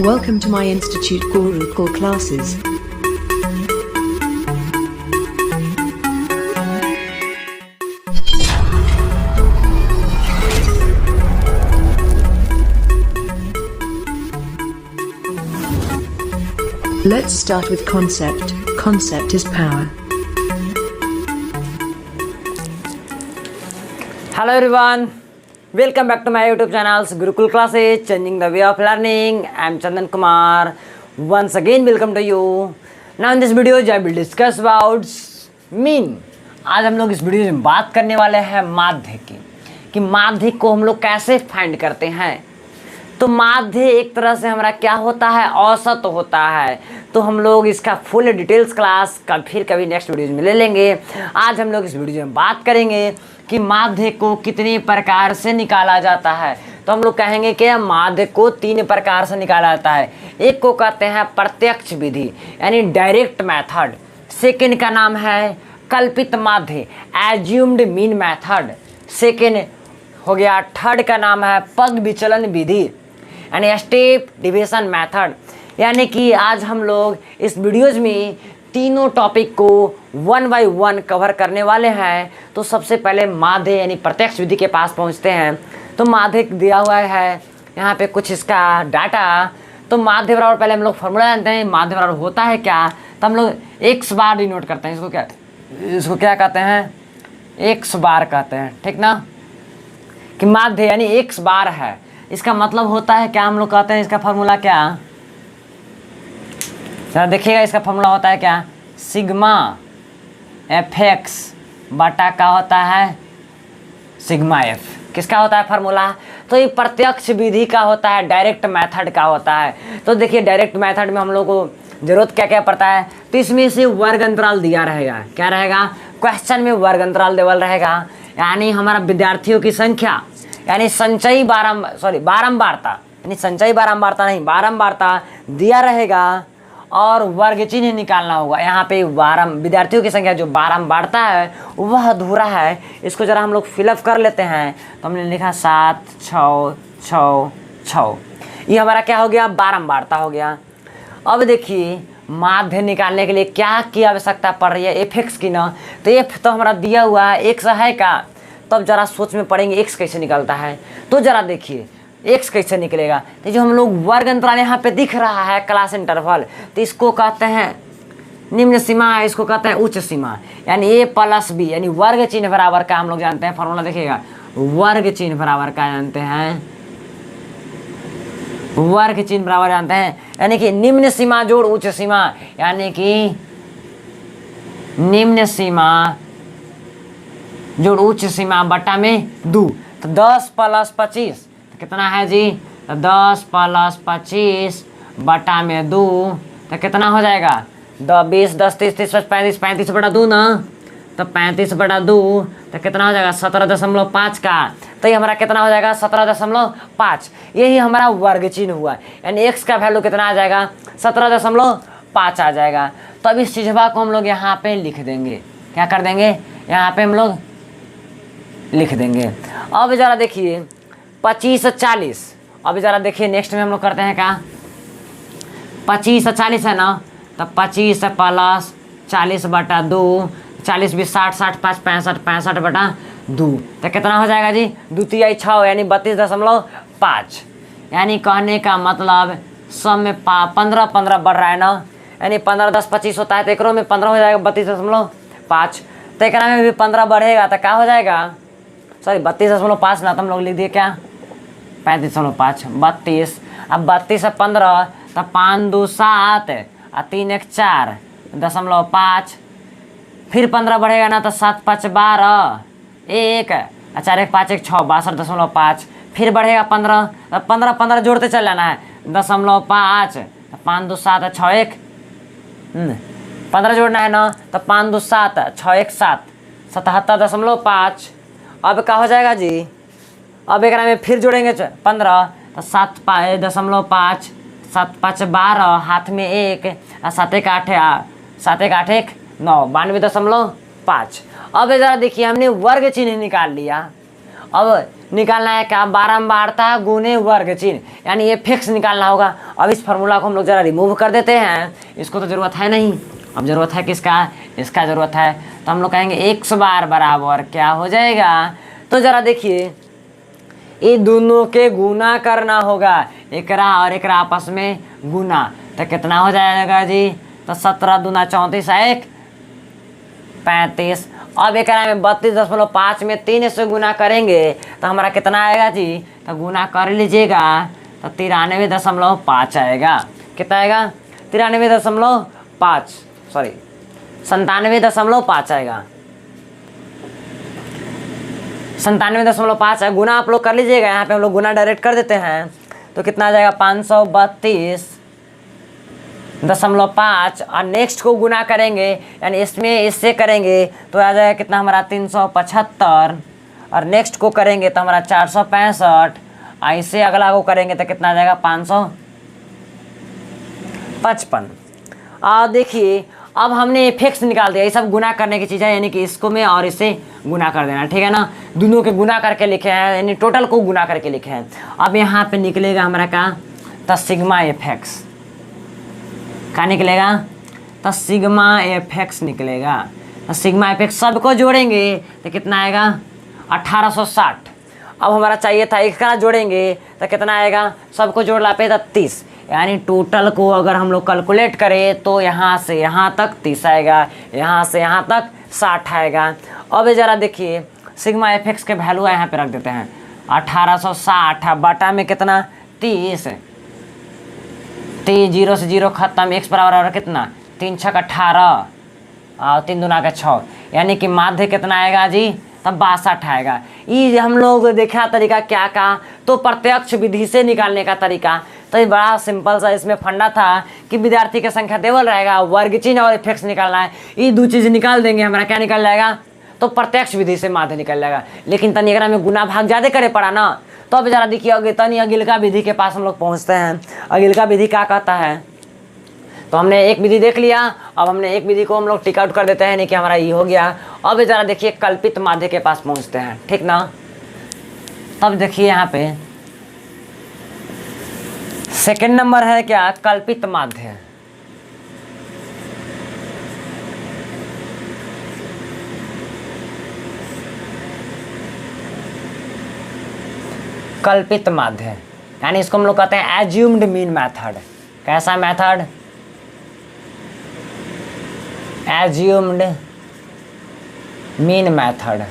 Welcome to my Institute Gurukul classes. Let's start with concept. Concept is power. Hello everyone, welcome back to my YouTube channel Gurukul Classes, changing the way of learning. I am Chandan Kumar. Once again welcome to you. Now in this video I will discuss about mean. आज हम लोग इस video में बात करने वाले हैं माध्य की, कि माध्य को हम लोग कैसे फाइंड करते हैं। तो माध्य एक तरह से हमारा क्या होता है, औसत होता है। तो हम लोग इसका फुल डिटेल्स क्लास फिर कभी नेक्स्ट वीडियो में ले लेंगे। आज हम लोग इस वीडियो में बात करेंगे कि माध्य को कितने प्रकार से निकाला जाता है। तो हम लोग कहेंगे कि माध्य को 3 प्रकार से निकाला जाता है। एक को कहते हैं प्रत्यक्ष विधि यानी डायरेक्ट मेथड। सेकेंड का नाम है कल्पित माध्य एज्यूम्ड मीन मेथड। सेकेंड हो गया। थर्ड का नाम है पग विचलन विधि यानी स्टेप डिविजन मेथड। यानी कि आज हम लोग इस वीडियोज में तीनों टॉपिक को 1 बाय 1 कवर करने वाले हैं। तो सबसे पहले माध्य यानी प्रत्यक्ष विधि के पास पहुंचते हैं। तो माध्य दिया हुआ है यहाँ पे कुछ इसका डाटा। तो माध्य बराबर पहले हम लोग फॉर्मूला जानते हैं। माध्य बराबर होता है क्या, तो हम लोग एक्स बार डिनोट करते हैं। इसको क्या कहते हैं, एक्स बार कहते हैं, ठीक ना। कि माध्य यानी एक्स बार है, इसका मतलब होता है क्या, हम लोग कहते हैं इसका फॉर्मूला क्या, जरा देखिएगा। इसका फॉर्मूला होता है क्या, सिग्मा एफ एक्स बटा का होता है सिग्मा एफ। किसका होता है फार्मूला, तो ये प्रत्यक्ष विधि का होता है, डायरेक्ट मेथड का होता है। तो देखिए डायरेक्ट मेथड में हम लोग को जरूरत क्या क्या पड़ता है। तो इसमें से वर्ग अंतराल दिया रहेगा, क्या रहेगा, क्वेश्चन में वर्ग अंतराल देवल रहेगा। यानी हमारा विद्यार्थियों की संख्या यानी संचयी बारंबारता यानी संचयी बारंबारता नहीं, बारंबारता दिया रहेगा और वर्ग चिन्ह निकालना होगा। यहाँ पे विद्यार्थियों की संख्या जो बारंबारता है वह अधूरा है। इसको जरा हम लोग फिलअप कर लेते हैं। तो हमने लिखा 7 6 6 6। ये हमारा क्या हो गया, बारंबारता हो गया। अब देखिए माध्य निकालने के लिए क्या की आवश्यकता पड़ रही है, एफ एक्स की ना। तो एफ तो हमारा दिया हुआ है, एक्स है का। तब जरा सोच में पड़ेंगे एक्स कैसे निकलता है। तो जरा देखिए एक्स कैसे निकलेगा। तो जो हम लोग वर्ग अंतराल यहाँ पे दिख रहा है क्लास इंटरवल, तो इसको कहते हैं निम्न सीमा है, इसको कहते हैं उच्च सीमा। यानी ए प्लस बी यानी वर्ग चिन्ह बराबर का हम लोग जानते हैं फॉर्मूला। देखिएगा वर्ग चिन्ह बराबर का जानते हैं, वर्ग चिन्ह बराबर जानते हैं। यानी कि निम्न सीमा जोड़ उच्च सीमा, यानी कि निम्न सीमा जोड़ उच्च सीमा बटा में 2। तो 10 + 25 कितना है जी, तो 10 + 25 बटा में 2 तो कितना हो जाएगा, 20 10 30 30 35 35 बटा 2 ना। तो 35 बटा 2 तो कितना हो जाएगा, 17.5 का। तो ये हमारा कितना हो जाएगा, 17.5। यही हमारा वर्ग चिन्ह हुआ। यानी एक्स का वैल्यू कितना आ जाएगा, 17.5 आ जाएगा। तो अब इस चीज़वा को हम लोग यहाँ पे लिख देंगे। क्या कर देंगे, यहाँ पे हम लोग लिख देंगे। अब ज़रा देखिए 25 40। अब ज़रा देखिए नेक्स्ट में हम लोग करते हैं क्या, 25 40 है ना। तो 25 + 40 बटा 2, 40 20 60 60 5 65 65 बटा 2 तो कितना हो जाएगा जी, 2 3 6 यानी 32.5। यानी कहने का मतलब सब में 15 15 बढ़ रहा है ना। यानी 15 10 25 होता है, तो एकरों में 15 हो जाएगा 32.5। तो एक में भी 15 बढ़ेगा तो क्या हो जाएगा, सॉरी 32.5 ना, तो हम लोग लिख दिए क्या 35.5 32। अब 32 से 15 तो 5 2 7 और 3 1 4 0.5। फिर 15 बढ़ेगा ना, तो 7 5 12 1 और 4 1 5 1 6 62.5। फिर बढ़ेगा 15 तो 15 15 जोड़ते चल जाना है, 0.5 तो 5 2 7 6 1 15 जोड़ना है ना। तो 5 2 7 6 1 7 77.5। अब क्या हो जाएगा जी, अब एक में फिर जोड़ेंगे 15 तो 7 5 7 5 12 हाथ में 1 और 7 1 8 7 1 8 1 9 92.5। अब ज़रा देखिए हमने वर्ग चिन्ह निकाल लिया। अब निकालना है क्या, बारंबारता गुने वर्ग चिन्ह, यानी ये फिक्स निकालना होगा। अब इस फार्मूला को हम लोग जरा रिमूव कर देते हैं, इसको तो ज़रूरत है नहीं। अब ज़रूरत है किसका, इसका ज़रूरत है। तो हम लोग कहेंगे x बार बराबर क्या हो जाएगा, तो ज़रा देखिए ये दोनों के गुना करना होगा, एकरा और एकरा आपस में गुना, तो कितना हो जाएगा जी, तो 17 दूना 34 1 35। अब एक में 32.5 में 3 से गुना करेंगे तो हमारा कितना आएगा जी, तो गुना कर लीजिएगा तो 93.5 आएगा। कितना आएगा, 93.5 सॉरी 97.5 आएगा, 97.5 है। गुना आप लोग कर लीजिएगा, यहाँ पे हम लोग गुना डायरेक्ट कर देते हैं तो कितना आ जाएगा 532.5 और नेक्स्ट को गुना करेंगे यानी इसमें इससे करेंगे तो आ जाएगा कितना हमारा 375 और नेक्स्ट को करेंगे तो हमारा 465 और इससे अगला को करेंगे तो कितना आ जाएगा 555। और देखिए अब हमने फिक्स निकाल दिया, ये सब गुना करने की चीज़ है, यानी कि इसको में और इसे गुना कर देना, ठीक है ना। दोनों के गुना करके लिखे हैं यानी टोटल को गुना करके लिखे हैं। अब यहाँ पे निकलेगा हमारा का, तो सिग्मा एफ एक्स क्या निकलेगा, तो सिग्मा एफ एक्स निकलेगा। तो सिग्मा एफ एक्स सबको जोड़ेंगे तो कितना आएगा 1860। अब हमारा चाहिए था इसका जोड़ेंगे तो कितना आएगा, सबको जोड़ ला पे 30, यानी टोटल को अगर हम लोग कैलकुलेट करें तो यहाँ से यहाँ तक 30 आएगा, यहाँ से यहाँ तक 60 आएगा। अब ज़रा देखिए सिग्मा एफ एक्स के वैल्यू यहाँ पे रख देते हैं 1860 बटा में कितना 30, 0 से 0 खत्म, x बराबर और कितना 3 छक 18 और 3 दूना का 6, यानी कि माध्य कितना आएगा जी, तब 62 आएगा। ये हम लोग देखा तरीका क्या का, तो प्रत्यक्ष विधि से निकालने का तरीका। तो ये बड़ा सिंपल सा इसमें फंडा था कि विद्यार्थी की संख्या टेबल रहेगा, वर्ग चिन्ह और इफेक्ट्स निकालना है, ये दो चीज़ निकाल देंगे हमारा क्या निकल जाएगा, तो प्रत्यक्ष विधि से माध्य निकल जाएगा। लेकिन तनी एकरा में गुना भाग ज़्यादा करे पड़ा ना, तो अब जरा देखिए तनी अगिलका विधि के पास हम लोग पहुँचते हैं। अगिलका विधि क्या कहता है, तो हमने एक विधि देख लिया, अब हमने एक विधि को हम लोग टिक आउट कर देते हैं, नहीं कि हमारा ये हो गया। अब जरा देखिए कल्पित माध्य के पास पहुँचते हैं, ठीक ना। तब देखिए यहाँ पे सेकंड नंबर है क्या, कल्पित माध्य। कल्पित माध्य यानी इसको हम लोग कहते हैं एज्यूम्ड मीन मेथड। कैसा मेथड, एज्यूम्ड मीन मेथड,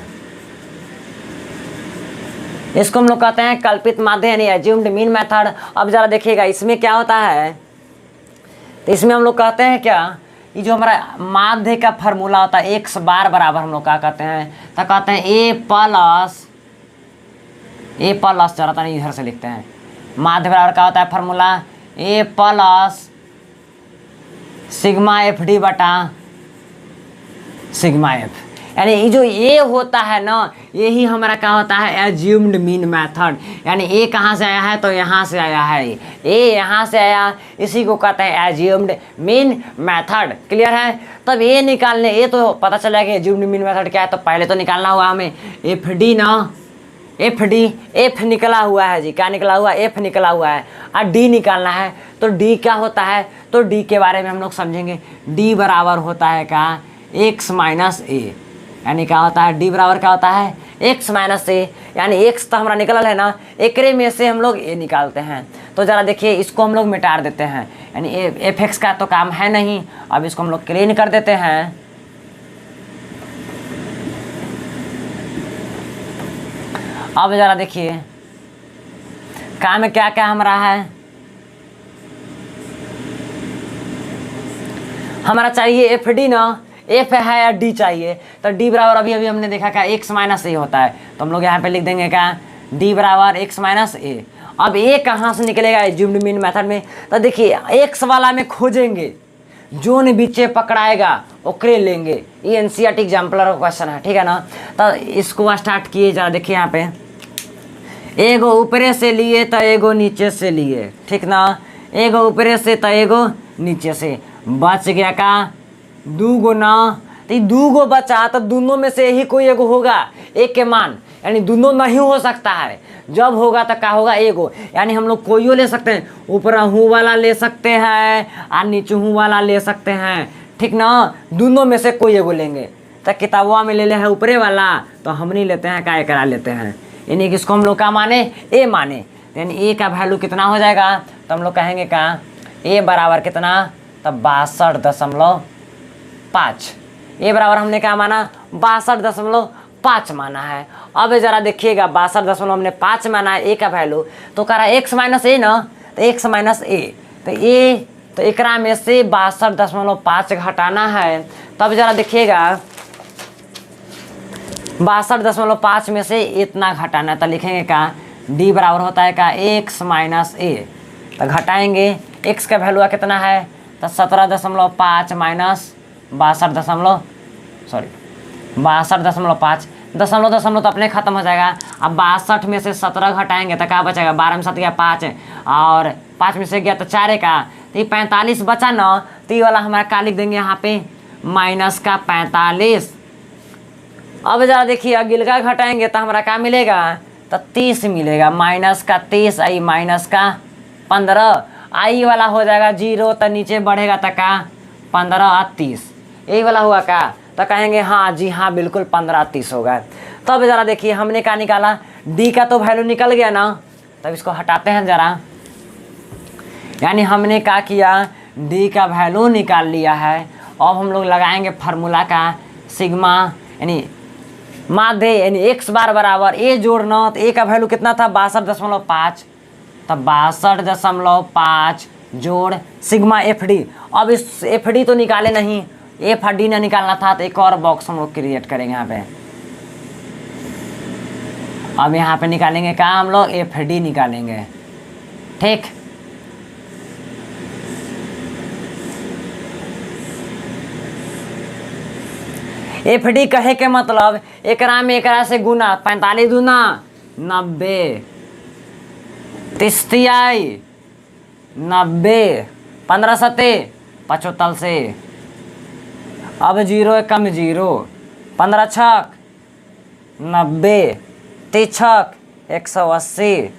इसको हम लोग कहते हैं कल्पित माध्य यानी एज्यूम्ड मीन मेथड। अब जरा देखिएगा इसमें क्या होता है, तो इसमें हम लोग कहते हैं क्या, ये जो हमारा माध्य का फार्मूला होता है x बार बराबर हम लोग क्या कहते हैं, तो कहते हैं a प्लस जरा था नहीं इधर से लिखते हैं, माध्य बराबर क्या होता है formula a plus sigma F D बटा सिग्मा एफ, यानी ये जो ए होता है ना यही हमारा क्या होता है एज्यूम्ड मीन मेथड। यानी ए कहाँ से आया है, तो यहाँ से आया है, ए यहाँ से आया, इसी को कहते हैं एज्यूम्ड मीन मेथड। क्लियर है। तब ए निकालने, ये तो पता चला कि एज्यूम्ड मीन मेथड क्या है, तो पहले तो निकालना हुआ हमें एफ डी ना, एफ डी, एफ निकला हुआ है जी, क्या निकला हुआ, एफ निकला हुआ है, और डी निकालना है। तो डी क्या होता है, तो डी के बारे में हम लोग समझेंगे। डी बराबर होता है क्या, एक्स माइनस ए, यानी क्या होता है, डी बराबर क्या होता है एक्स माइनस ए, यानी एक्स तो हमारा निकल है ना, एकरे में से हम लोग ए निकालते हैं। तो ज़रा देखिए इसको हम लोग मिटा देते हैं, यानी एफ एक्स का तो काम है नहीं, अब इसको हम लोग क्लीन कर देते हैं। अब ज़रा देखिए काम में क्या क्या हम रहा है, हमारा चाहिए एफ डी ना, एफ है या डी चाहिए, तो डी बराबर अभी अभी हमने देखा क्या एक्स माइनस ए होता है, तो हम लोग यहाँ पे लिख देंगे क्या डी बराबर एक्स माइनस ए। अब ए कहाँ से निकलेगा एज्यूम्ड मीन मेथड में, तो देखिए एक्स वाला में खोजेंगे, जो ने बीचे पकड़ाएगा ओकरे लेंगे। ये एनसीईआरटी एग्जाम्पलर क्वेश्चन है, ठीक है ना। तो इसको स्टार्ट किए, जरा देखिए यहाँ पे एगो ऊपरे से लिए तो एगो नीचे से लिए, ठीक ना, एगो ऊपरे से तो एगो नीचे से, बच गया का दूगो ना, तो दूगो बचा, तो दोनों में से ही कोई एगो होगा, एक के मान यानी दोनों नहीं हो सकता है। जब होगा तो क्या होगा, एक हो। यानी हम लोग कोई ले सकते हैं, ऊपर हूँ वाला ले सकते हैं और नीचे हूँ वाला ले सकते हैं, ठीक ना। दोनों में से कोई एगो लेंगे। तो किताबवा में ले ले है ऊपरे वाला, तो हम नहीं लेते हैं, काय करा लेते हैं। यानी कि इसको हम लोग का माने, ए माने। यानी ए का वैल्यू कितना हो जाएगा, तो हम लोग कहेंगे का ए बराबर कितना, तब 62.5। ए बराबर हमने क्या माना, 62.5 माना है। अब जरा देखिएगा 62.5 माना है ए का वैल्यू, तो कह रहा है एक्स माइनस ए ना, तो एक्स माइनस ए, तो ए तो एकरा में से 62.5 घटाना है। तब जरा देखिएगा 62.5 में से इतना घटाना है, तो लिखेंगे का डी बराबर होता है का एक्स माइनस ए। तो घटाएंगे, एक्स का वैल्यू कितना है, तो 17.5 माइनस 62.5 दशमलव तो अपने खत्म हो जाएगा। अब 62 में से 17 घटाएंगे तो क्या बचेगा, 12 में 7 गया 5 और 5 में से गया तो 4 का, तो ये 45 बचा ना। तो ये वाला हमारा क्या लिख देंगे यहाँ पे, माइनस का 45। अब जरा देखिए अगिल का घटाएंगे तो हमारा क्या मिलेगा, तो 30 मिलेगा। माइनस का 30 आई माइनस का 15, आई वाला हो जाएगा 0, तो नीचे बढ़ेगा तो का 15 और 30, यही वाला हुआ का। तो कहेंगे हाँ जी हाँ बिल्कुल 15 30 होगा। तो अब जरा देखिए हमने क्या निकाला, डी का तो वैल्यू निकल गया ना, तब इसको हटाते हैं जरा। यानी हमने क्या किया, डी का वैल्यू निकाल लिया है। अब हम लोग लगाएंगे फार्मूला का सिग्मा, यानी माध्य यानी एक्स बार बराबर ए जोड़ना। तो ए का वैल्यू कितना था, 62.5, तब 62.5 जोड़ सिग्मा एफ डी। अब इस एफ डी तो निकाले नहीं, एफ डी ना निकालना था, तो एक और बॉक्स हम लोग क्रिएट करेंगे यहाँ पे। अब यहाँ पे निकालेंगे क्या, हम लोग एफ डी निकालेंगे, ठीक। एफ डी कहे के मतलब एकरा में एकरा से गुना, 45 दूना 90, 30 90, 15 सते 75 से। अब 0 एकम 0, 15 छक 90, 30 छक 180।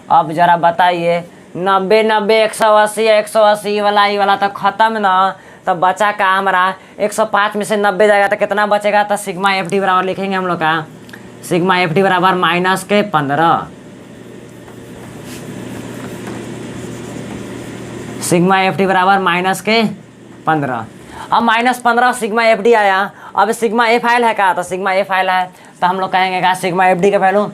अब जरा बताइए 90 90 180 180 वाला ये वाला तो खत्म ना। तो बचा का हमारा 105 में से 90 जाएगा तो कितना बचेगा, तो सिग्मा एफ डी बराबर लिखेंगे हम लोग का, सिग्मा एफ डी बराबर माइनस के 15, सिग्मा एफ डी बराबर माइनस के 15। अब -15 सिग्मा एफ डी आया। अब सिग्मा एफ आयल है का, तो सिग्मा एफ आयल है, तो हम लोग कहेंगे का सिग्मा एफ डी का वैल्यू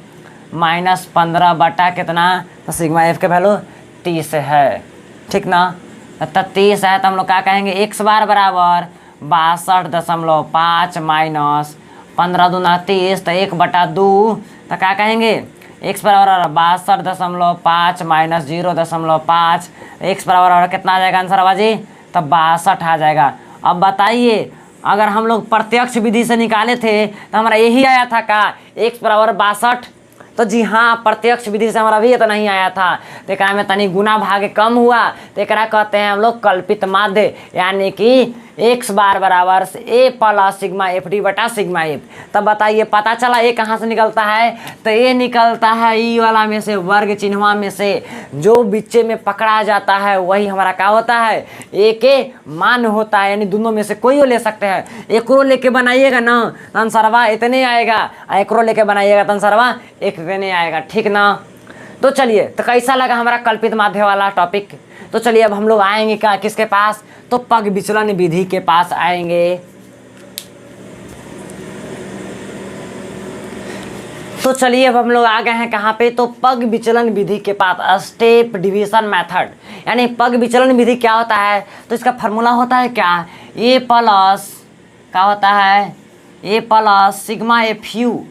-15 बटा कितना, तो सिग्मा एफ का वैल्यू 30 है, ठीक ना। तो 30 है, तो हम लोग क्या कहेंगे, एक्स बार बराबर 62.5 माइनस 15 दूना 30, तो 1/2, तो क्या कहेंगे, एक्स बराबर 62.5 माइनस 0.5, एक्स बराबर कितना आ जाएगा आंसर आवाजी, तो 62 आ जाएगा। अब बताइए अगर हम लोग प्रत्यक्ष विधि से निकाले थे तो हमारा यही आया था का, एक्स बराबर 62। तो जी हाँ प्रत्यक्ष विधि से हमारा भी तो नहीं आया था, तो एक में तनी गुना भाग कम हुआ, तो एक कहते हैं हम लोग कल्पित माध्य, यानी कि एक्स बार बराबर ए प्लस सिग्मा एफ डी बटा सिग्मा एफ। तब बताइए पता चला ए कहाँ से निकलता है, तो ए निकलता है ई वाला में से, वर्ग चिन्हवा में से जो बीचे में पकड़ा जाता है वही हमारा क्या होता है, ए के मान होता है। यानी दोनों में से कोई ले सकते हैं। एकरो लेके बनाइएगा ना तो आंसरवा इतने आएगा, एकरो लेके बनाइएगा तो आंसरवा इतने आएगा, ठीक ना। तो चलिए, तो कैसा लगा हमारा कल्पित माध्य वाला टॉपिक। तो चलिए अब हम लोग आएंगे क्या, किसके पास, तो पग विचलन विधि के पास आएंगे। तो चलिए अब हम लोग आ गए हैं कहाँ पे, तो पग विचलन विधि के पास, स्टेप डिवीजन मेथड। यानी पग विचलन विधि क्या होता है, तो इसका फार्मूला होता है क्या, ए प्लस क्या होता है, ए प्लस सिग्मा एफ यू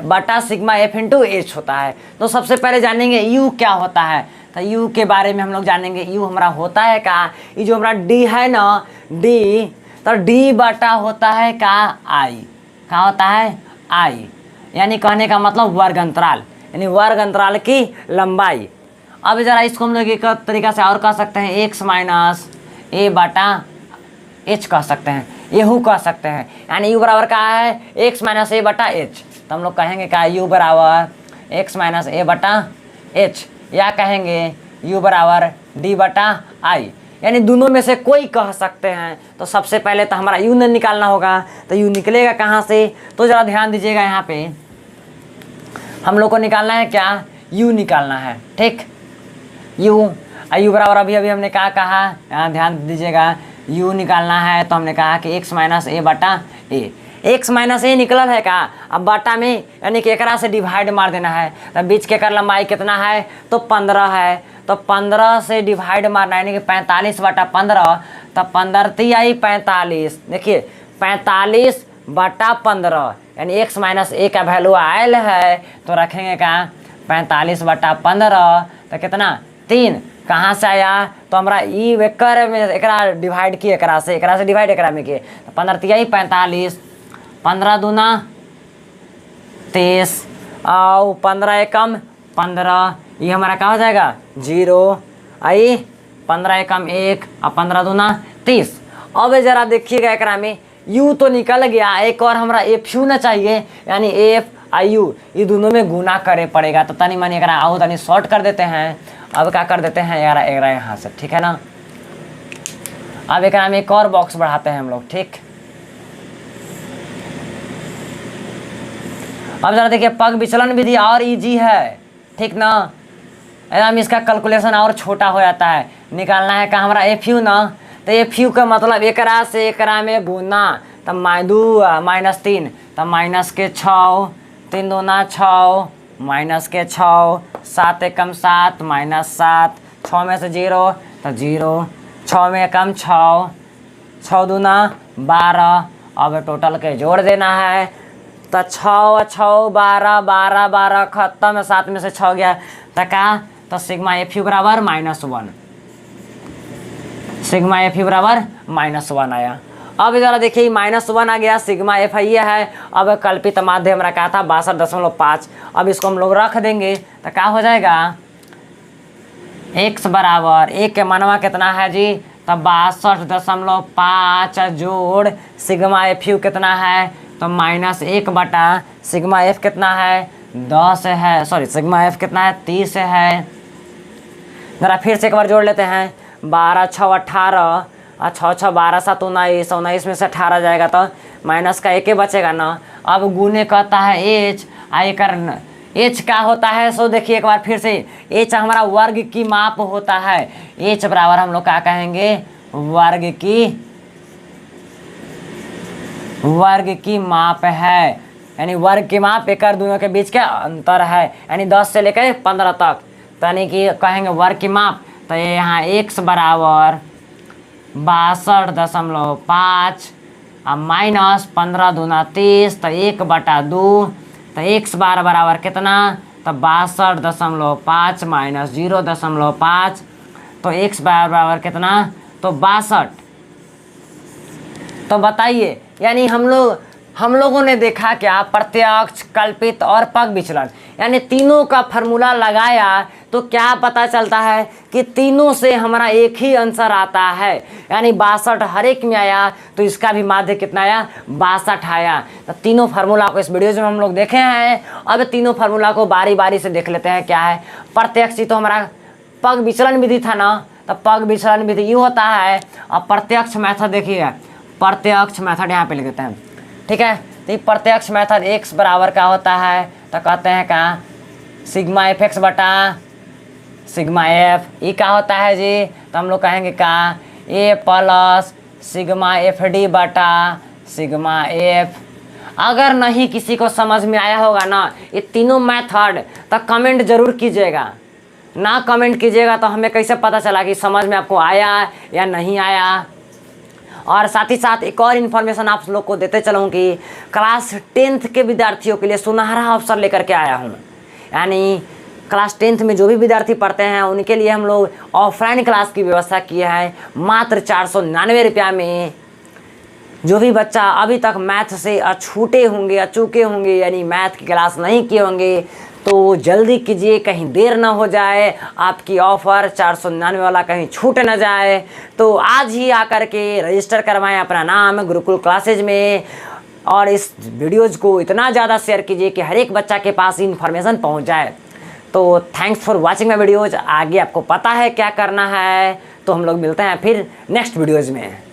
बटा सिग्मा एफ इंटू एच होता है। तो सबसे पहले जानेंगे यू क्या होता है, तो यू के बारे में हम लोग जानेंगे। यू हमारा होता है का, ये जो हमारा डी है ना, डी, तो डी बटा होता है का आई, क्या होता है आई, यानी कहने का मतलब वर्ग अंतराल, यानी वर्ग अंतराल की लंबाई। अब जरा इसको हम लोग एक तरीका से और कह सकते हैं, एक्स माइनस ए बटा एच कह सकते हैं, यहू कह सकते हैं। यानी यू बराबर क्या है, एक्स माइनस ए बटा एच, तो हम लोग कहेंगे क्या, u बराबर x माइनस ए बटा एच, या कहेंगे u बराबर d बटा आई, यानी दोनों में से कोई कह सकते हैं। तो सबसे पहले तो हमारा u निकालना होगा, तो u निकलेगा कहाँ से, तो ज़रा ध्यान दीजिएगा यहाँ पे हम लोग को निकालना है क्या, u निकालना है, ठीक। u बराबर अभी हमने क्या कहा, यहाँ ध्यान दीजिएगा, u निकालना है तो हमने कहा कि x माइनस ए बटा ए, x माइनस ए निकलल है का, अब बटा में यानी कि एकरा से डिवाइड मार देना है, तब बीच के कर लंबाई कितना है, तो 15 है, तो 15 से डिवाइड मारना है, यानी कि 45 बटा 15, तब 15 तिहाई 45, देखिए 45 बटा 15, यानी x माइनस ए का वैल्यू आयल है, तो रखेंगे क्या 45 बटा 15, तो कितना 3, कहाँ से आया, तो हमारा ई वेक्टर में एकरा डिवाइड किए, एकरा से डिवाइड एकरा में किए, तो 15 तिहाई 45, 15 दूना 30 और 15 एकम 15, ये हमारा क्या हो जाएगा 0, आई 15 एकम 1 और 15 दूना 30। अब ज़रा देखिएगा एकरा में u तो निकल गया, एक और हमारा एफ यू ना चाहिए, यानी एफ आई यू, ये दोनों में गुना करे पड़ेगा, तो तनी मनी एकरा आओ तनी शॉर्ट कर देते हैं। अब क्या कर देते हैं यार, एकरा यहाँ से, ठीक है ना। अब एकरा में एक और बॉक्स बढ़ाते हैं हम लोग, ठीक। अब जरा देखिए पग विचलन विधि और इजी है, ठीक ना, एकदम इसका कैलकुलेशन और छोटा हो जाता है। निकालना है का हमारा एफ यू ना, तो एफ यू का मतलब एकरा से एकरा में गुना, तब 2 माइनस 3, तब माइनस के 6, 3 दूना 6, माइनस के 6, 7 एकम 7 माइनस 7, 6 में से 0 तो 0, 6 में कम 6, 6 दूना 12, अब टोटल के जोड़ देना है, तो 6 6 12 12 12 खत्म, 7 में से 6 गया, तो क्या, तो सिग्मा एफ यू बराबर -1, सिग्मा एफ यू बराबर -1 आया। अब ज़रा देखिए -1 आ गया, सिग्मा एफ आई है। अब कल्पित माध्य हमारा क्या था 62.5, अब इसको हम लोग रख देंगे, तो क्या हो जाएगा, x बराबर 1 के मानवा कितना है जी, तब 62.5 जोड़ सिग्मा एफ यू कितना है, तो -1 बटा सिग्मा एफ कितना है 10 है, सॉरी सिग्मा एफ कितना है 30 है। ज़रा फिर से एक बार जोड़ लेते हैं, 12 6 18 और 6 6 12 7 19, 19 में से 18 जाएगा तो माइनस का 1 बचेगा ना। अब गुने कहता है एच, आई कर एच क्या होता है, सो देखिए एक बार फिर से, एच हमारा वर्ग की माप होता है, एच बराबर हम लोग क्या कहेंगे, वर्ग की माप है, यानी वर्ग की माप एक दोनों के बीच के अंतर है, यानी 10 से लेकर 15 तक, तो यानी कि कहेंगे वर्ग की माप। तो ये यहाँ x बराबर 62.5 और माइनस 15 दूना 30, तो 1 बटा 2, तो x बार बराबर कितना, तो 62.5 माइनस 0.5, तो x बार बराबर कितना, तो 62। तो बताइए, यानी हम लोगों ने देखा क्या, प्रत्यक्ष, कल्पित और पग विचलन, यानी तीनों का फार्मूला लगाया तो क्या पता चलता है कि तीनों से हमारा एक ही आंसर आता है, यानी 62 हर एक में आया, तो इसका भी माध्य कितना आया 62 आया। तो तीनों फार्मूला को इस वीडियो में हम लोग देखे हैं। अब तीनों फार्मूला को बारी बारी से देख लेते हैं क्या है। प्रत्यक्ष तो हमारा पग विचलन विधि था ना, तो पग विचलन विधि ये होता है। अब प्रत्यक्ष मेथड देखिए, प्रत्यक्ष मेथड यहाँ पे लिख देते हैं, ठीक है। तो प्रत्यक्ष मेथड x बराबर का होता है, तो कहते हैं का सिग्मा एफ एक्स बटा सिग्मा एफ, ये क्या होता है जी, तो हम लोग कहेंगे का ए प्लस सिग्मा एफ डी बटा सिग्मा एफ। अगर नहीं किसी को समझ में आया होगा ना ये तीनों मेथड, तो कमेंट जरूर कीजिएगा, ना कमेंट कीजिएगा तो हमें कैसे पता चला कि समझ में आपको आया या नहीं आया। और साथ ही साथ एक और इन्फॉर्मेशन आप लोग को देते चलूँ कि क्लास 10th के विद्यार्थियों के लिए सुनहरा अवसर लेकर के आया हूँ, यानी क्लास 10th में जो भी विद्यार्थी पढ़ते हैं उनके लिए हम लोग ऑफलाइन क्लास की व्यवस्था किए हैं मात्र 499 रुपया में। जो भी बच्चा अभी तक मैथ से अछूटे होंगे, अचूके होंगे, यानी मैथ की क्लास नहीं किए होंगे, तो जल्दी कीजिए, कहीं देर ना हो जाए, आपकी ऑफ़र 499 वाला कहीं छूट ना जाए। तो आज ही आकर के रजिस्टर करवाएं अपना नाम गुरुकुल क्लासेज में, और इस वीडियोज़ को इतना ज़्यादा शेयर कीजिए कि हर एक बच्चा के पास इन्फॉर्मेशन पहुंच जाए। तो thanks for watching my videos. आगे आपको पता है क्या करना है, तो हम लोग मिलते हैं फिर नेक्स्ट वीडियोज़ में।